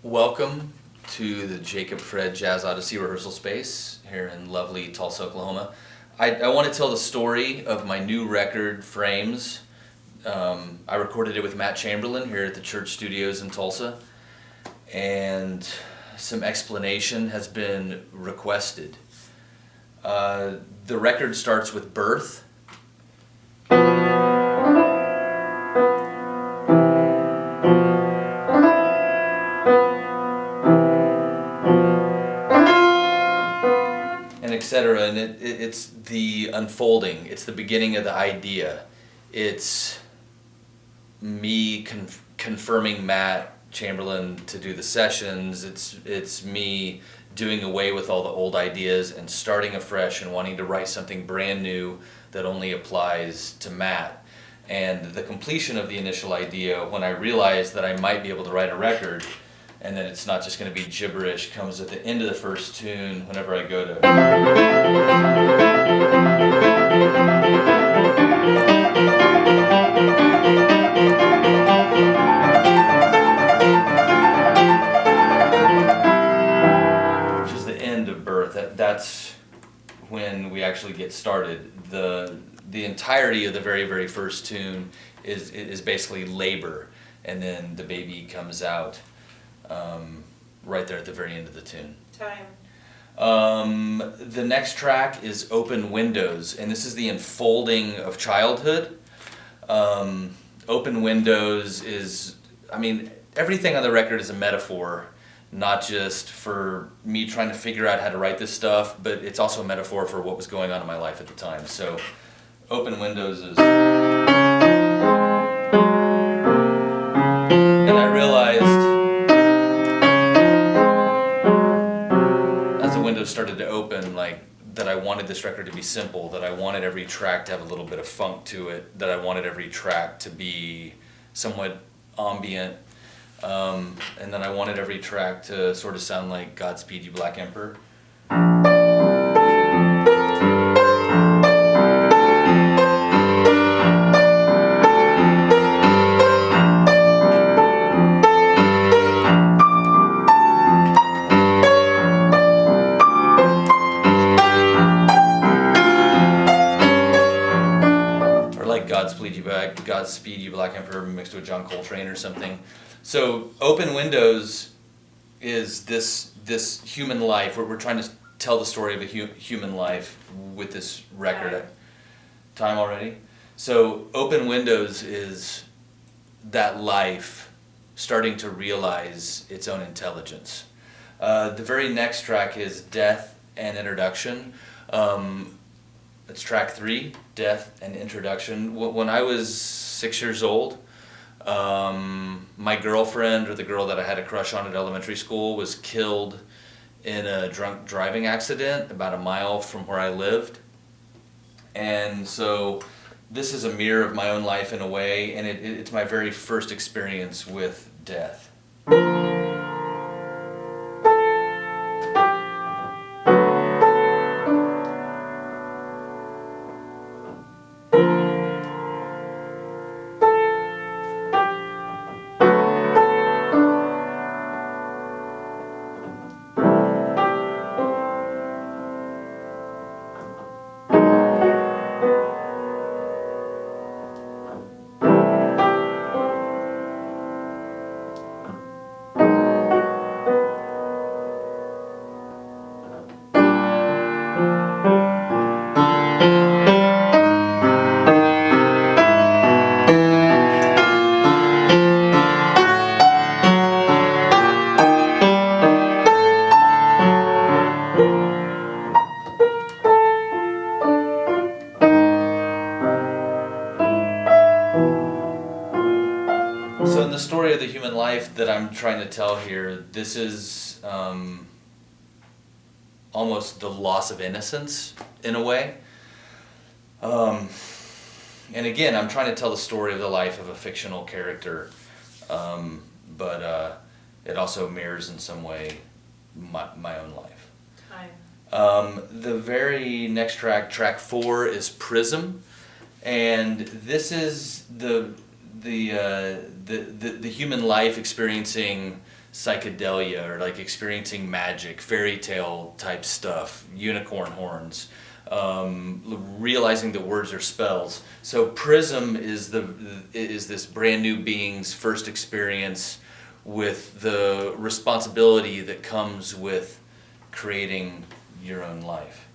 Welcome to the Jacob Fred Jazz Odyssey rehearsal space here in lovely Tulsa, Oklahoma. I want to tell the story of my new record, Frames. I recorded it with Matt Chamberlain here at the Church Studios in Tulsa, and some explanation has been requested. The record starts with birth. Etc. And it's the unfolding. It's the beginning of the idea. It's me confirming Matt Chamberlain to do the sessions. It's me doing away with all the old ideas and starting afresh and wanting to write something brand new that only applies to Matt. And the completion of the initial idea, when I realized that I might be able to write a record and that it's not just going to be gibberish, comes at the end of the first tune whenever I go to. Which is the end of birth. That's when we actually get started. The entirety of the very, very first tune is basically labor, and then the baby comes out. Right there at the very end of the tune. Time. The next track is Open Windows, and this is the unfolding of childhood. Open Windows is, everything on the record is a metaphor, not just for me trying to figure out how to write this stuff, but it's also a metaphor for what was going on in my life at the time. So, Open Windows is... And I realized... started to open, that I wanted this record to be simple, that I wanted every track to have a little bit of funk to it, that I wanted every track to be somewhat ambient, and then I wanted every track to sort of sound like Godspeed You Black Emperor. Godspeed You Black Emperor mixed with John Coltrane or something. So Open Windows is this human life where we're trying to tell the story of a human life with this record. Time already? So Open Windows is that life starting to realize its own intelligence. The very next track is Death and Introduction. It's track 3, Death and Introduction. When I was 6 years old, my girlfriend, or the girl that I had a crush on at elementary school, was killed in a drunk driving accident about a mile from where I lived. And so this is a mirror of my own life in a way, and it's my very first experience with death. So in the story of the human life that I'm trying to tell here, this is almost the loss of innocence in a way. And again, I'm trying to tell the story of the life of a fictional character, but it also mirrors in some way my own life. Time. The very next track, track 4, is Prism, and this is the human life experiencing psychedelia or like experiencing magic, fairy tale type stuff, unicorn horns, realizing that words are spells. So Prism is this brand new being's first experience with the responsibility that comes with creating your own life.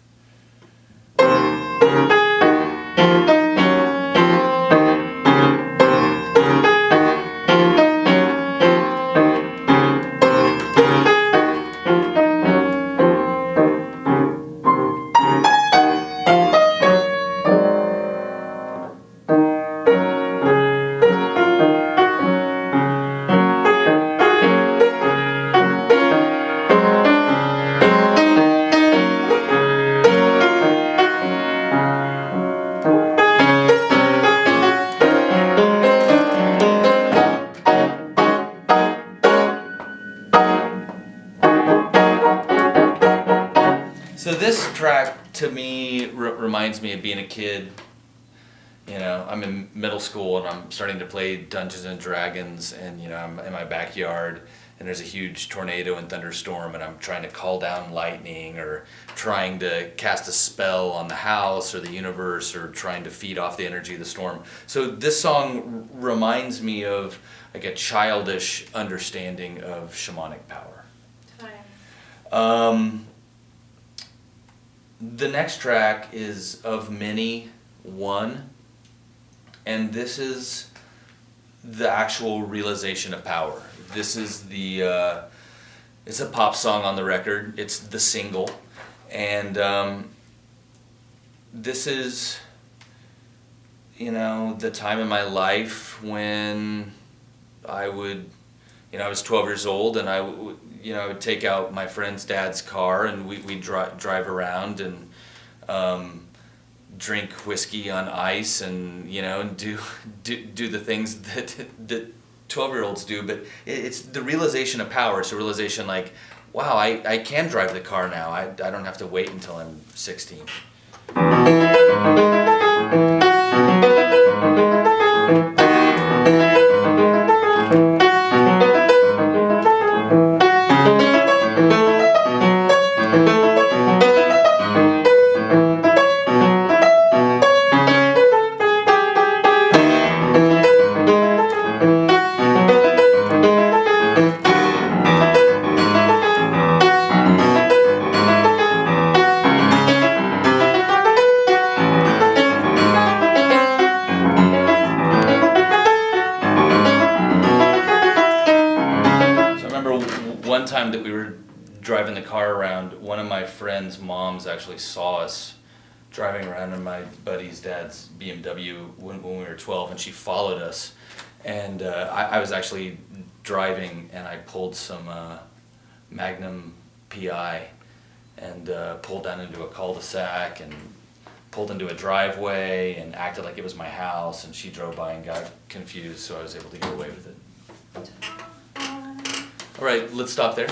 So this track to me reminds me of being a kid. You know, I'm in middle school and I'm starting to play Dungeons and Dragons, and you know, I'm in my backyard and there's a huge tornado and thunderstorm and I'm trying to call down lightning or trying to cast a spell on the house or the universe or trying to feed off the energy of the storm. So this song reminds me of like a childish understanding of shamanic power. The next track is Of Many, One, and this is the actual realization of power. This is it's a pop song on the record, it's the single, and this is, you know, the time in my life when I was 12 years old and I would take out my friend's dad's car and we'd drive around and drink whiskey on ice and, you know, and do the things that 12-year-olds do. But it's the realization of power. It's a realization like, wow, I can drive the car now. I don't have to wait until I'm 16. One time that we were driving the car around, one of my friend's moms actually saw us driving around in my buddy's dad's BMW when we were 12, and she followed us. And I was actually driving, and I pulled some Magnum PI and pulled down into a cul-de-sac and pulled into a driveway and acted like it was my house, and she drove by and got confused, so I was able to get away with it. All right, let's stop there.